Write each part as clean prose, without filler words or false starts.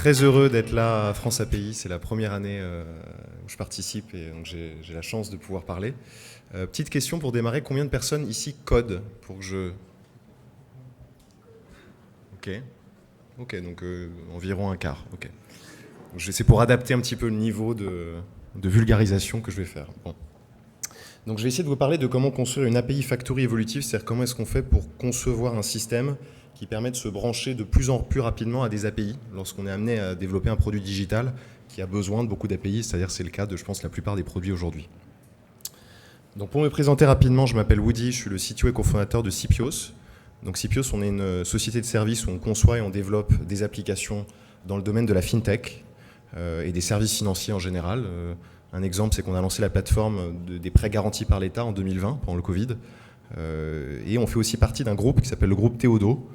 très heureux d'être là à France API. C'est la première année où je participe et donc j'ai la chance de pouvoir parler. Petite question pour démarrer, combien de personnes ici codent pour que je... Ok, donc environ un quart. Ok. C'est pour adapter un petit peu le niveau de vulgarisation que je vais faire. Bon. Donc je vais essayer de vous parler de comment construire une API Factory évolutive, c'est-à-dire comment est-ce qu'on fait pour concevoir un système qui permet de se brancher de plus en plus rapidement à des API lorsqu'on est amené à développer un produit digital qui a besoin de beaucoup d'API, c'est-à-dire c'est le cas de, je pense, la plupart des produits aujourd'hui. Donc pour me présenter rapidement, je m'appelle Woody, je suis le CTO et cofondateur de Sipios. Donc Sipios, on est une société de services où on conçoit et on développe des applications dans le domaine de la fintech et des services financiers en général. Un exemple, c'est qu'on a lancé la plateforme des prêts garantis par l'État en 2020, pendant le Covid. Et on fait aussi partie d'un groupe qui s'appelle le groupe Théodo,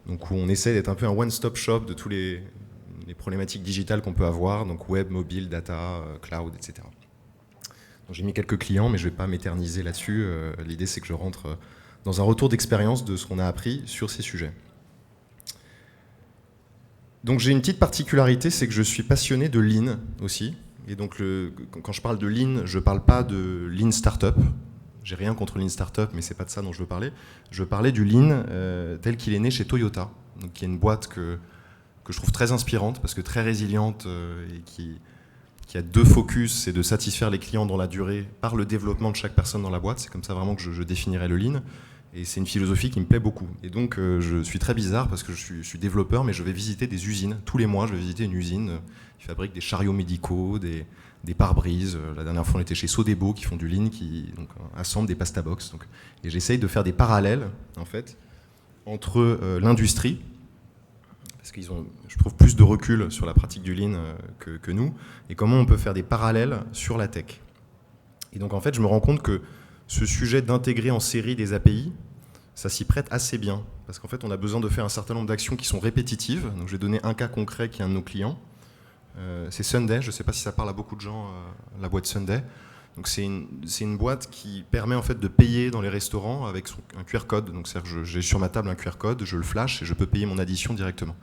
donc où on essaie d'être un peu un one-stop shop de tous les problématiques digitales qu'on peut avoir, donc web, mobile, data, cloud, etc. Donc j'ai mis quelques clients, mais je ne vais pas m'éterniser là-dessus. L'idée, c'est que je rentre dans un retour d'expérience de ce qu'on a appris sur ces sujets. Donc j'ai une petite particularité, c'est que je suis passionné de Lean aussi. Et donc quand je parle de Lean, je ne parle pas de Lean Startup. J'ai rien contre Lean Startup, mais ce n'est pas de ça dont je veux parler. Je veux parler du Lean tel qu'il est né chez Toyota, donc, qui est une boîte que je trouve très inspirante, parce que très résiliente et qui a deux focus, c'est de satisfaire les clients dans la durée par le développement de chaque personne dans la boîte. C'est comme ça vraiment que je définirais le Lean. Et c'est une philosophie qui me plaît beaucoup. Et donc je suis très bizarre parce que je suis développeur, mais je vais visiter des usines. Tous les mois, je vais visiter une usine qui fabrique des chariots médicaux, des pare-brises. La dernière fois, on était chez Sodebo qui font du Lean, qui donc, assemblent des pasta box. Donc, et j'essaye de faire des parallèles en fait, entre l'industrie, parce qu'ils ont, je trouve, plus de recul sur la pratique du Lean que nous, et comment on peut faire des parallèles sur la tech. Et donc en fait, je me rends compte que ce sujet d'intégrer en série des API, ça s'y prête assez bien, parce qu'en fait, on a besoin de faire un certain nombre d'actions qui sont répétitives. Donc, je vais donner un cas concret qui est un de nos clients. C'est Sunday, je ne sais pas si ça parle à beaucoup de gens, la boîte Sunday. Donc, c'est une boîte qui permet en fait de payer dans les restaurants avec un QR code. Donc, c'est-à-dire que j'ai sur ma table un QR code, je le flash et je peux payer mon addition directement.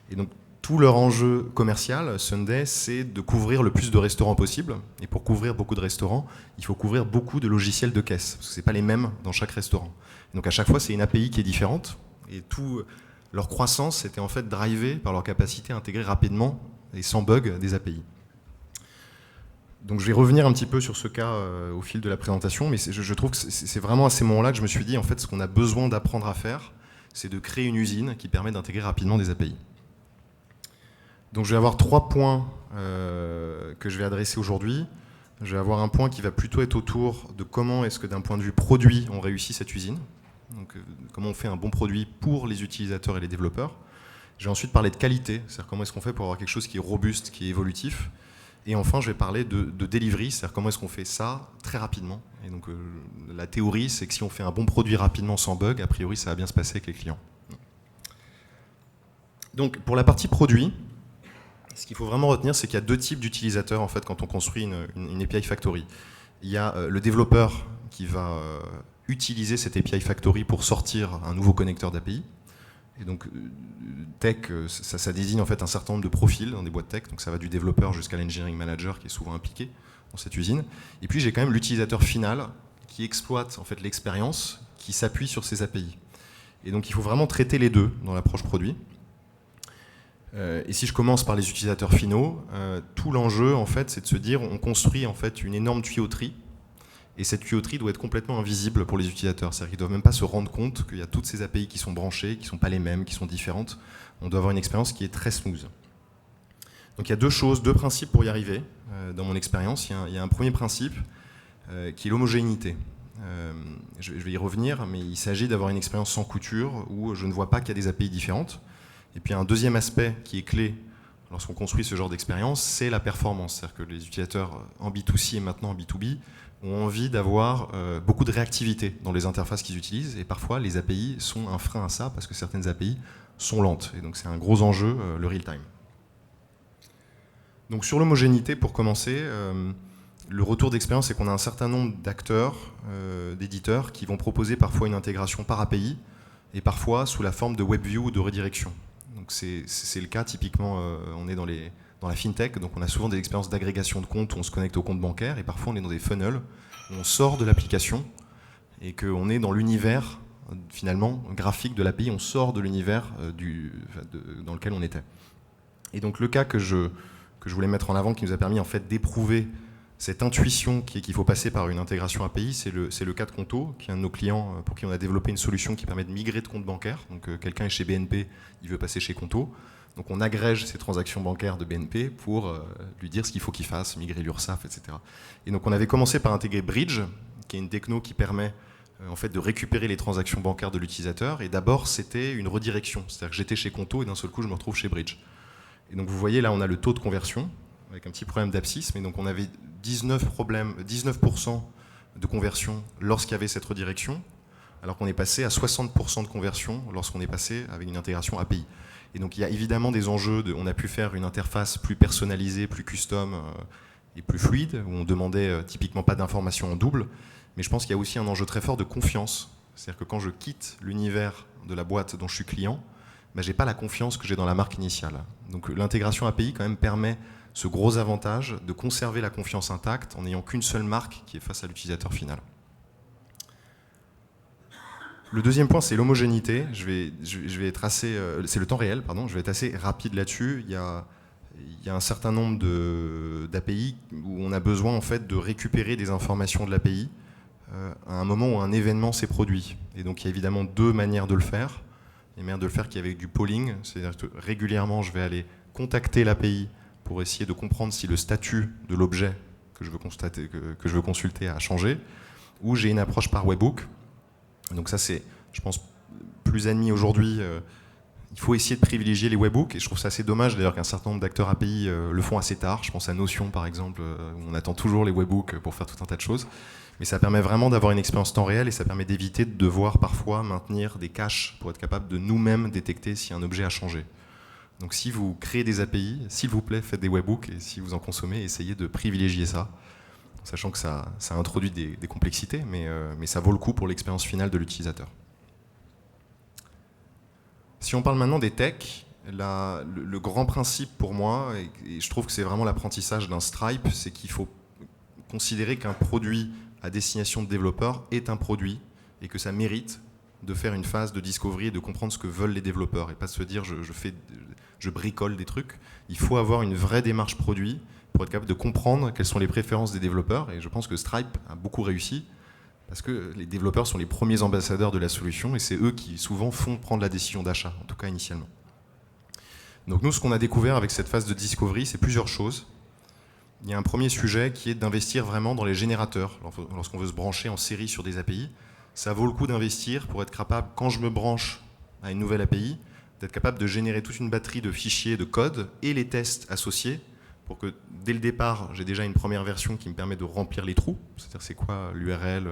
Et donc, tout leur enjeu commercial, Sunday, c'est de couvrir le plus de restaurants possible. Et pour couvrir beaucoup de restaurants, il faut couvrir beaucoup de logiciels de caisse, parce que ce n'est pas les mêmes dans chaque restaurant. Et donc à chaque fois, c'est une API qui est différente. Et tout leur croissance était en fait drivée par leur capacité à intégrer rapidement et sans bug des API. Donc je vais revenir un petit peu sur ce cas au fil de la présentation, mais je trouve que c'est vraiment à ces moments-là que je me suis dit, en fait, ce qu'on a besoin d'apprendre à faire, c'est de créer une usine qui permet d'intégrer rapidement des API. Donc je vais avoir 3 points que je vais adresser aujourd'hui. Je vais avoir un point qui va plutôt être autour de comment est-ce que d'un point de vue produit, on réussit cette usine. Donc comment on fait un bon produit pour les utilisateurs et les développeurs. Je vais ensuite parler de qualité, c'est-à-dire comment est-ce qu'on fait pour avoir quelque chose qui est robuste, qui est évolutif. Et enfin, je vais parler de delivery, c'est-à-dire comment est-ce qu'on fait ça très rapidement. Et donc la théorie, c'est que si on fait un bon produit rapidement sans bug, a priori, ça va bien se passer avec les clients. Donc pour la partie produit, ce qu'il faut vraiment retenir, c'est qu'il y a 2 types d'utilisateurs en fait, quand on construit une API Factory. Il y a le développeur qui va utiliser cette API Factory pour sortir un nouveau connecteur d'API. Et donc, tech, ça désigne en fait un certain nombre de profils dans des boîtes tech. Donc, ça va du développeur jusqu'à l'engineering manager qui est souvent impliqué dans cette usine. Et puis, j'ai quand même l'utilisateur final qui exploite en fait, l'expérience, qui s'appuie sur ces API. Et donc, il faut vraiment traiter les deux dans l'approche produit. Et si je commence par les utilisateurs finaux, tout l'enjeu, en fait, c'est de se dire on construit en fait, une énorme tuyauterie, et cette tuyauterie doit être complètement invisible pour les utilisateurs. C'est-à-dire qu'ils ne doivent même pas se rendre compte qu'il y a toutes ces API qui sont branchées, qui ne sont pas les mêmes, qui sont différentes. On doit avoir une expérience qui est très smooth. Donc il y a 2 principes pour y arriver, dans mon expérience. Il y a un premier principe qui est l'homogénéité. Je vais y revenir, mais il s'agit d'avoir une expérience sans couture, où je ne vois pas qu'il y a des API différentes. Et puis un deuxième aspect qui est clé lorsqu'on construit ce genre d'expérience, c'est la performance. C'est-à-dire que les utilisateurs en B2C et maintenant en B2B ont envie d'avoir beaucoup de réactivité dans les interfaces qu'ils utilisent. Et parfois, les API sont un frein à ça parce que certaines API sont lentes. Et donc c'est un gros enjeu, le real-time. Donc sur l'homogénéité, pour commencer, le retour d'expérience, c'est qu'on a un certain nombre d'acteurs, d'éditeurs, qui vont proposer parfois une intégration par API et parfois sous la forme de WebView ou de redirection. Donc Donc c'est le cas typiquement, on est dans la fintech, donc on a souvent des expériences d'agrégation de comptes où on se connecte au compte bancaire et parfois on est dans des funnels où on sort de l'application et qu'on est dans l'univers finalement graphique de l'API, on sort de l'univers dans lequel on était. Et donc le cas que je voulais mettre en avant qui nous a permis en fait d'éprouver cette intuition qui est qu'il faut passer par une intégration API, c'est le cas de Conto, qui est un de nos clients pour qui on a développé une solution qui permet de migrer de compte bancaire. Donc quelqu'un est chez BNP, il veut passer chez Conto. Donc on agrège ses transactions bancaires de BNP pour lui dire ce qu'il faut qu'il fasse, migrer l'URSSAF, etc. Et donc on avait commencé par intégrer Bridge, qui est une techno qui permet en fait de récupérer les transactions bancaires de l'utilisateur. Et d'abord c'était une redirection, c'est-à-dire que j'étais chez Conto et d'un seul coup je me retrouve chez Bridge. Et donc vous voyez là on a le taux de conversion avec un petit problème d'abscisme, et donc on avait 19% de conversion lorsqu'il y avait cette redirection, alors qu'on est passé à 60% de conversion lorsqu'on est passé avec une intégration API. Et donc il y a évidemment des enjeux, on a pu faire une interface plus personnalisée, plus custom et plus fluide, où on demandait typiquement pas d'informations en double, mais je pense qu'il y a aussi un enjeu très fort de confiance. C'est-à-dire que quand je quitte l'univers de la boîte dont je suis client, ben, je n'ai pas la confiance que j'ai dans la marque initiale. Donc l'intégration API quand même permet ce gros avantage de conserver la confiance intacte en n'ayant qu'une seule marque qui est face à l'utilisateur final. Le deuxième point, c'est l'homogénéité. Je vais être assez, c'est le temps réel, pardon. Je vais être assez rapide là-dessus. Il y a un certain nombre d'API où on a besoin en fait de récupérer des informations de l'API à un moment où un événement s'est produit. Et donc il y a évidemment deux manières de le faire. Il y a une manière de le faire qui est avec du polling, c'est-à-dire que régulièrement je vais aller contacter l'API pour essayer de comprendre si le statut de l'objet que je veux consulter a changé, ou j'ai une approche par webhook. Donc ça c'est, je pense, plus admis aujourd'hui. Il faut essayer de privilégier les webhooks, et je trouve ça assez dommage d'ailleurs qu'un certain nombre d'acteurs API le font assez tard. Je pense à Notion par exemple, où on attend toujours les webhooks pour faire tout un tas de choses. Mais ça permet vraiment d'avoir une expérience temps réel, et ça permet d'éviter de devoir parfois maintenir des caches pour être capable de nous-mêmes détecter si un objet a changé. Donc si vous créez des API, s'il vous plaît, faites des webhooks, et si vous en consommez, essayez de privilégier ça, sachant que ça introduit des complexités, mais ça vaut le coup pour l'expérience finale de l'utilisateur. Si on parle maintenant des techs, le grand principe pour moi, et je trouve que c'est vraiment l'apprentissage d'un Stripe, c'est qu'il faut considérer qu'un produit à destination de développeurs est un produit, et que ça mérite de faire une phase de discovery et de comprendre ce que veulent les développeurs, et pas se dire je bricole des trucs. Il faut avoir une vraie démarche produit pour être capable de comprendre quelles sont les préférences des développeurs, et je pense que Stripe a beaucoup réussi parce que les développeurs sont les premiers ambassadeurs de la solution, et c'est eux qui souvent font prendre la décision d'achat, en tout cas initialement. Donc nous, ce qu'on a découvert avec cette phase de discovery, c'est plusieurs choses. Il y a un premier sujet qui est d'investir vraiment dans les générateurs. Lorsqu'on veut se brancher en série sur des API, ça vaut le coup d'investir pour être capable, quand je me branche à une nouvelle API, d'être capable de générer toute une batterie de fichiers, de code et les tests associés pour que dès le départ, j'ai déjà une première version qui me permet de remplir les trous, c'est-à-dire c'est quoi l'URL,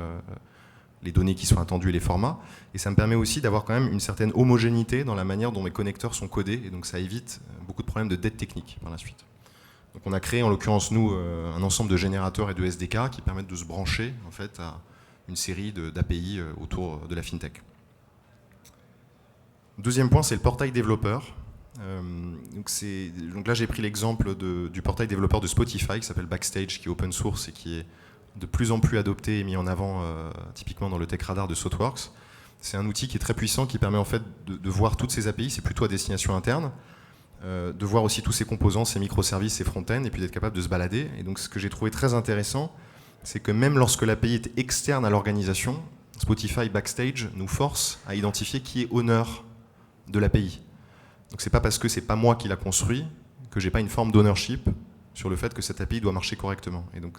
les données qui sont attendues et les formats. Et ça me permet aussi d'avoir quand même une certaine homogénéité dans la manière dont mes connecteurs sont codés, et donc ça évite beaucoup de problèmes de dette technique par la suite. Donc on a créé en l'occurrence nous un ensemble de générateurs et de SDK qui permettent de se brancher en fait à une série d'API autour de la fintech. Deuxième point, c'est le portail développeur. Donc là j'ai pris l'exemple du portail développeur de Spotify qui s'appelle Backstage, qui est open source et qui est de plus en plus adopté et mis en avant typiquement dans le Tech Radar de Thoughtworks. C'est un outil qui est très puissant, qui permet en fait de voir toutes ces API, c'est plutôt à destination interne, de voir aussi tous ces composants, ces microservices, ces front-end, et puis d'être capable de se balader. Et donc ce que j'ai trouvé très intéressant, c'est que même lorsque l'API est externe à l'organisation, Spotify Backstage nous force à identifier qui est owner de l'API. Donc c'est pas parce que c'est pas moi qui l'a construit que j'ai pas une forme d'ownership sur le fait que cette API doit marcher correctement. Et donc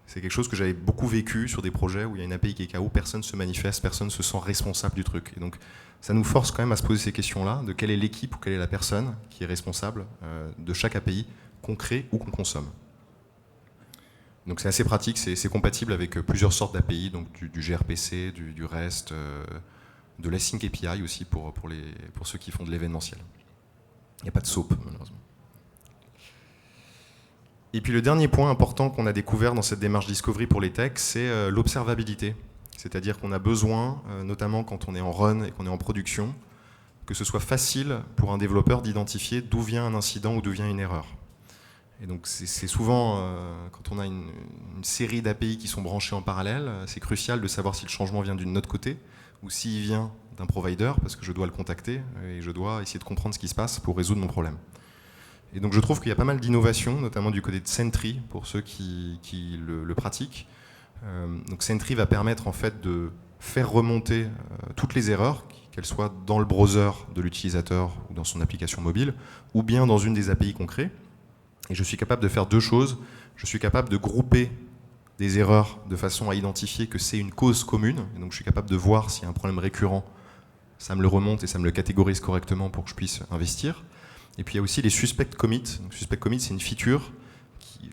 c'est quelque chose que j'avais beaucoup vécu sur des projets où il y a une API qui est KO, personne ne se manifeste, personne ne se sent responsable du truc. Et donc ça nous force quand même à se poser ces questions-là, de quelle est l'équipe ou quelle est la personne qui est responsable de chaque API qu'on crée ou qu'on consomme. Donc c'est assez pratique, c'est compatible avec plusieurs sortes d'API, donc du gRPC, du REST, de l'Async API aussi pour ceux qui font de l'événementiel. Il n'y a pas de SOAP malheureusement. Et puis le dernier point important qu'on a découvert dans cette démarche discovery pour les techs, c'est l'observabilité. C'est-à-dire qu'on a besoin, notamment quand on est en run et qu'on est en production, que ce soit facile pour un développeur d'identifier d'où vient un incident ou d'où vient une erreur. Et donc c'est souvent, quand on a une série d'API qui sont branchées en parallèle, c'est crucial de savoir si le changement vient d'un autre côté ou s'il vient d'un provider, parce que je dois le contacter et je dois essayer de comprendre ce qui se passe pour résoudre mon problème. Et donc je trouve qu'il y a pas mal d'innovations, notamment du côté de Sentry, pour ceux qui le pratiquent. Donc Sentry va permettre en fait de faire remonter toutes les erreurs, qu'elles soient dans le browser de l'utilisateur ou dans son application mobile, ou bien dans une des API qu'on crée. Et je suis capable de faire deux choses. Je suis capable de grouper des erreurs de façon à identifier que c'est une cause commune. Et donc je suis capable de voir s'il y a un problème récurrent. Ça me le remonte et ça me le catégorise correctement pour que je puisse investir. Et puis il y a aussi les suspect commits. Donc, suspect commit, c'est une feature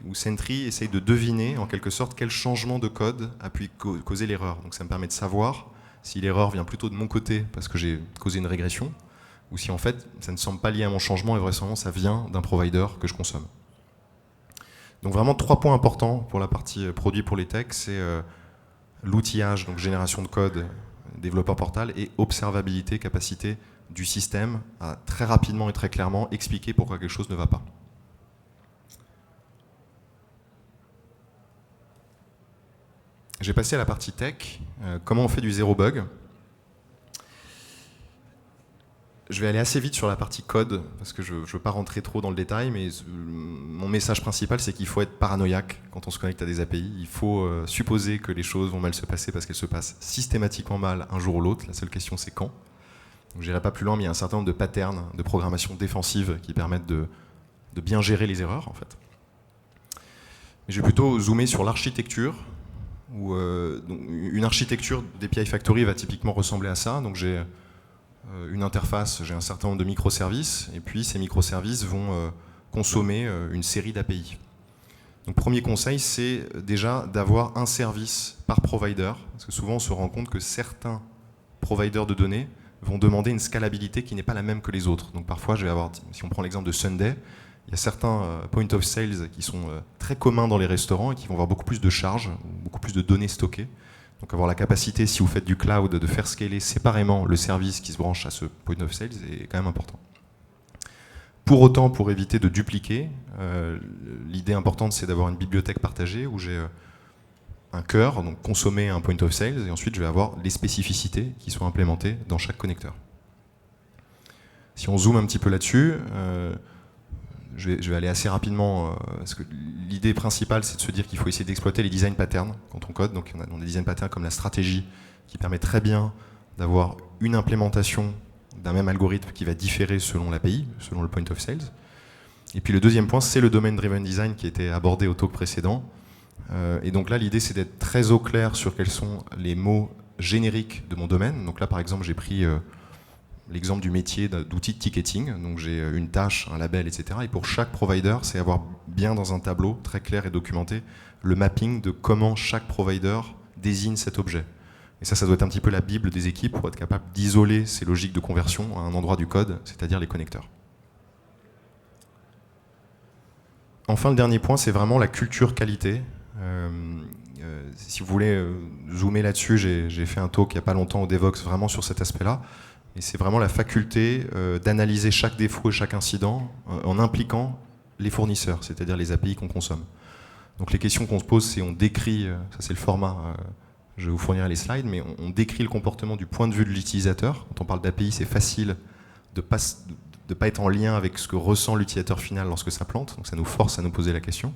où Sentry essaye de deviner en quelque sorte quel changement de code a pu causer l'erreur. Donc ça me permet de savoir si l'erreur vient plutôt de mon côté parce que j'ai causé une régression, ou si en fait ça ne semble pas lié à mon changement et vraisemblablement ça vient d'un provider que je consomme. Donc vraiment 3 points importants pour la partie produit pour les techs, c'est l'outillage, donc génération de code, développeur portal, et observabilité, capacité du système à très rapidement et très clairement expliquer pourquoi quelque chose ne va pas. J'ai passé à la partie tech, comment on fait du zéro bug. Je vais aller assez vite sur la partie code, parce que je ne veux pas rentrer trop dans le détail, mais mon message principal, c'est qu'il faut être paranoïaque quand on se connecte à des API. Il faut supposer que les choses vont mal se passer parce qu'elles se passent systématiquement mal un jour ou l'autre. La seule question, c'est quand. Donc, je n'irai pas plus loin, mais il y a un certain nombre de patterns de programmation défensive qui permettent de bien gérer les erreurs, en fait. Mais je vais plutôt zoomer sur l'architecture, où donc, une architecture d'API Factory va typiquement ressembler à ça. Donc, j'ai une interface, j'ai un certain nombre de microservices, et puis ces microservices vont consommer une série d'API. Donc premier conseil, c'est déjà d'avoir un service par provider, parce que souvent on se rend compte que certains providers de données vont demander une scalabilité qui n'est pas la même que les autres. Donc parfois, je vais avoir, si on prend l'exemple de Sunday, il y a certains point of sales qui sont très communs dans les restaurants et qui vont avoir beaucoup plus de charges, beaucoup plus de données stockées. Donc avoir la capacité, si vous faites du cloud, de faire scaler séparément le service qui se branche à ce point of sales est quand même important. Pour autant, pour éviter de dupliquer, l'idée importante, c'est d'avoir une bibliothèque partagée où j'ai un cœur, donc consommer un point of sales, et ensuite je vais avoir les spécificités qui sont implémentées dans chaque connecteur. Si on zoome un petit peu là-dessus, je vais aller assez rapidement, parce que l'idée principale, c'est de se dire qu'il faut essayer d'exploiter les design patterns quand on code. Donc on a des design patterns comme la stratégie, qui permet très bien d'avoir une implémentation d'un même algorithme qui va différer selon l'API, selon le point of sales. Et puis le deuxième point, c'est le domain-driven design qui était abordé au talk précédent. Et donc là, l'idée, c'est d'être très au clair sur quels sont les mots génériques de mon domaine. Donc là, par exemple, j'ai pris l'exemple du métier d'outils de ticketing. Donc j'ai une tâche, un label, etc. Et pour chaque provider, c'est avoir bien dans un tableau très clair et documenté le mapping de comment chaque provider désigne cet objet. Et ça doit être un petit peu la bible des équipes pour être capable d'isoler ces logiques de conversion à un endroit du code, c'est-à-dire les connecteurs. Enfin, le dernier point, c'est vraiment la culture qualité. Si vous voulez zoomer là-dessus, j'ai fait un talk il n'y a pas longtemps au Devox vraiment sur cet aspect-là. Et c'est vraiment la faculté d'analyser chaque défaut et chaque incident en impliquant les fournisseurs, c'est-à-dire les API qu'on consomme. Donc les questions qu'on se pose, c'est on décrit, ça c'est le format, je vous fournirai les slides, mais on décrit le comportement du point de vue de l'utilisateur. Quand on parle d'API, c'est facile de ne pas être en lien avec ce que ressent l'utilisateur final lorsque ça plante, donc ça nous force à nous poser la question.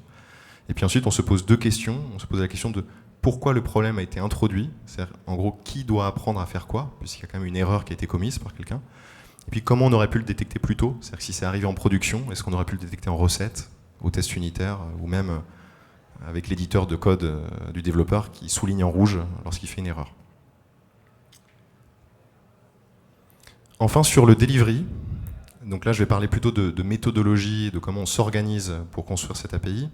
Et puis ensuite, on se pose deux questions. On se pose la question de pourquoi le problème a été introduit, c'est-à-dire en gros qui doit apprendre à faire quoi, puisqu'il y a quand même une erreur qui a été commise par quelqu'un. Et puis comment on aurait pu le détecter plus tôt, c'est-à-dire que si c'est arrivé en production, est-ce qu'on aurait pu le détecter en recette, au test unitaire, ou même avec l'éditeur de code du développeur qui souligne en rouge lorsqu'il fait une erreur. Enfin sur le delivery, donc là je vais parler plutôt de méthodologie, de comment on s'organise pour construire cette API.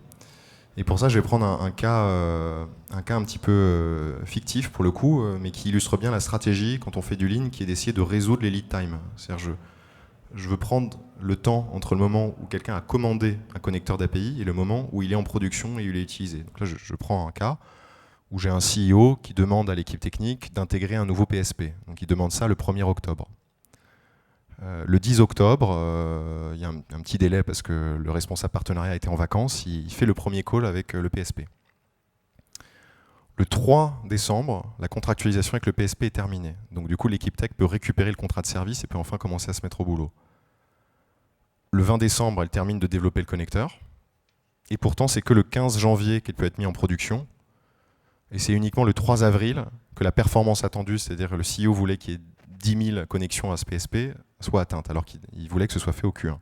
Et pour ça, je vais prendre un cas un petit peu fictif pour le coup, mais qui illustre bien la stratégie quand on fait du lean, qui est d'essayer de résoudre les lead time. C'est-à-dire, je veux prendre le temps entre le moment où quelqu'un a commandé un connecteur d'API et le moment où il est en production et il est utilisé. Donc là, je prends un cas où j'ai un CEO qui demande à l'équipe technique d'intégrer un nouveau PSP. Donc il demande ça le 1er octobre. Le 10 octobre, il y a un petit délai parce que le responsable partenariat était en vacances, il fait le premier call avec le PSP. Le 3 décembre, la contractualisation avec le PSP est terminée. Donc du coup, l'équipe tech peut récupérer le contrat de service et peut enfin commencer à se mettre au boulot. Le 20 décembre, elle termine de développer le connecteur. Et pourtant, c'est que le 15 janvier qu'il peut être mis en production. Et c'est uniquement le 3 avril que la performance attendue, c'est-à-dire que le CEO voulait qu'il y ait 10 000 connexions à ce PSP, soit atteinte, alors qu'il voulait que ce soit fait au Q1.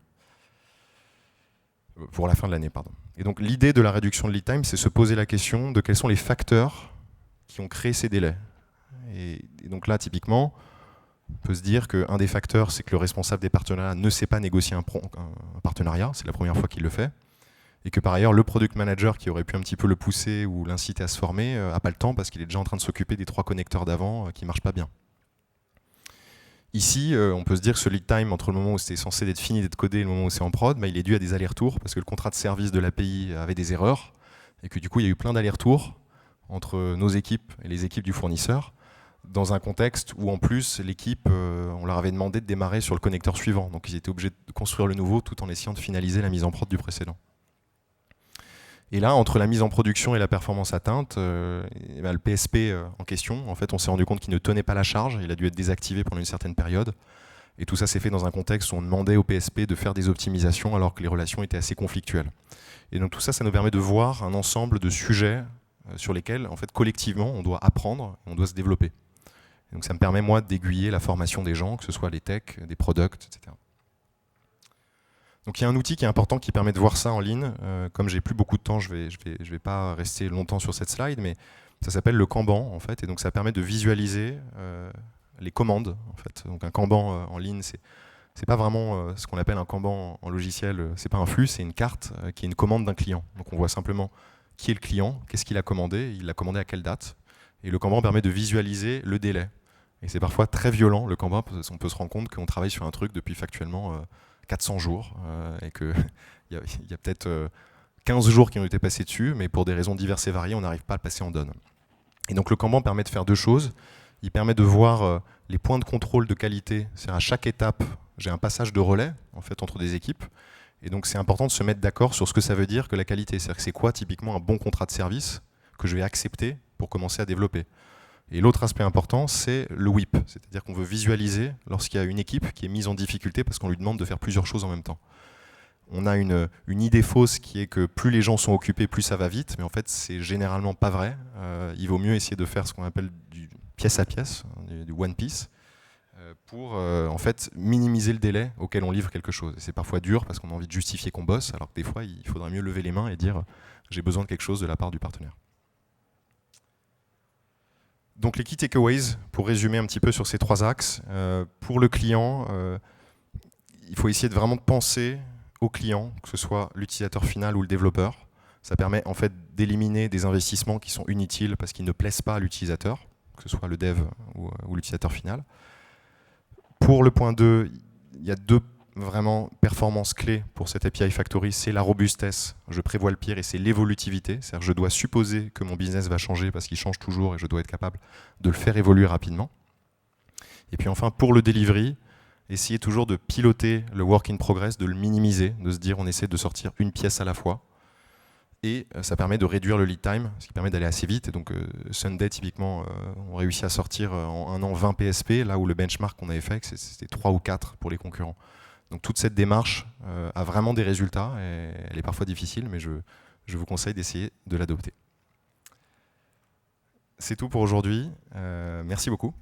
Pour la fin de l'année, pardon. Et donc l'idée de la réduction de lead time, c'est se poser la question de quels sont les facteurs qui ont créé ces délais. Et donc là, typiquement, on peut se dire qu'un des facteurs, c'est que le responsable des partenariats ne sait pas négocier un partenariat, c'est la première fois qu'il le fait, et que par ailleurs, le product manager qui aurait pu un petit peu le pousser ou l'inciter à se former n'a pas le temps parce qu'il est déjà en train de s'occuper des 3 connecteurs d'avant qui ne marchent pas bien. Ici, on peut se dire que ce lead time, entre le moment où c'était censé être fini d'être codé et le moment où c'est en prod, il est dû à des allers-retours parce que le contrat de service de l'API avait des erreurs et que du coup, il y a eu plein d'allers-retours entre nos équipes et les équipes du fournisseur dans un contexte où en plus, l'équipe, on leur avait demandé de démarrer sur le connecteur suivant. Donc ils étaient obligés de construire le nouveau tout en essayant de finaliser la mise en prod du précédent. Et là, entre la mise en production et la performance atteinte, le PSP en question, en fait, on s'est rendu compte qu'il ne tenait pas la charge, il a dû être désactivé pendant une certaine période. Et tout ça s'est fait dans un contexte où on demandait au PSP de faire des optimisations alors que les relations étaient assez conflictuelles. Et donc tout ça, ça nous permet de voir un ensemble de sujets sur lesquels, en fait, collectivement, on doit apprendre, on doit se développer. Et donc ça me permet, moi, d'aiguiller la formation des gens, que ce soit les techs, des products, etc. Donc il y a un outil qui est important qui permet de voir ça en ligne. Comme j'ai plus beaucoup de temps, je vais pas rester longtemps sur cette slide, mais ça s'appelle le Kanban en fait, et donc ça permet de visualiser les commandes en fait. Donc un Kanban en ligne, c'est pas vraiment ce qu'on appelle un Kanban en logiciel. C'est pas un flux, c'est une carte qui est une commande d'un client. Donc on voit simplement qui est le client, qu'est-ce qu'il a commandé, il l'a commandé à quelle date, et le Kanban permet de visualiser le délai. Et c'est parfois très violent le Kanban, parce qu'on peut se rendre compte qu'on travaille sur un truc depuis factuellement 400 jours, et qu'il y a peut-être 15 jours qui ont été passés dessus, mais pour des raisons diverses et variées, on n'arrive pas à le passer en done. Et donc le Kanban permet de faire 2 choses. Il permet de voir les points de contrôle de qualité, c'est-à-dire à chaque étape, j'ai un passage de relais en fait, entre des équipes, et donc c'est important de se mettre d'accord sur ce que ça veut dire que la qualité, c'est-à-dire que c'est quoi typiquement un bon contrat de service que je vais accepter pour commencer à développer. Et l'autre aspect important, c'est le WIP, c'est-à-dire qu'on veut visualiser lorsqu'il y a une équipe qui est mise en difficulté parce qu'on lui demande de faire plusieurs choses en même temps. On a une idée fausse qui est que plus les gens sont occupés, plus ça va vite, mais en fait, c'est généralement pas vrai. Il vaut mieux essayer de faire ce qu'on appelle du pièce à pièce, du one piece, pour en fait minimiser le délai auquel on livre quelque chose. Et c'est parfois dur parce qu'on a envie de justifier qu'on bosse, alors que des fois, il faudrait mieux lever les mains et dire j'ai besoin de quelque chose de la part du partenaire. Donc les key takeaways, pour résumer un petit peu sur ces 3 axes, pour le client, il faut essayer de vraiment penser au client, que ce soit l'utilisateur final ou le développeur. Ça permet en fait d'éliminer des investissements qui sont inutiles parce qu'ils ne plaisent pas à l'utilisateur, que ce soit le dev ou l'utilisateur final. Pour le point 2, il y a 2 vraiment performances clés pour cette API Factory, c'est la robustesse, je prévois le pire, et c'est l'évolutivité, c'est-à-dire que je dois supposer que mon business va changer parce qu'il change toujours et je dois être capable de le faire évoluer rapidement. Et puis enfin, pour le delivery, essayer toujours de piloter le work in progress, de le minimiser, de se dire on essaie de sortir une pièce à la fois. Et ça permet de réduire le lead time, ce qui permet d'aller assez vite. Et donc Sunday, typiquement, on réussit à sortir en 1 an 20 PSP, là où le benchmark qu'on avait fait, c'était 3 ou 4 pour les concurrents. Donc toute cette démarche a vraiment des résultats, et elle est parfois difficile, mais je vous conseille d'essayer de l'adopter. C'est tout pour aujourd'hui. Merci beaucoup.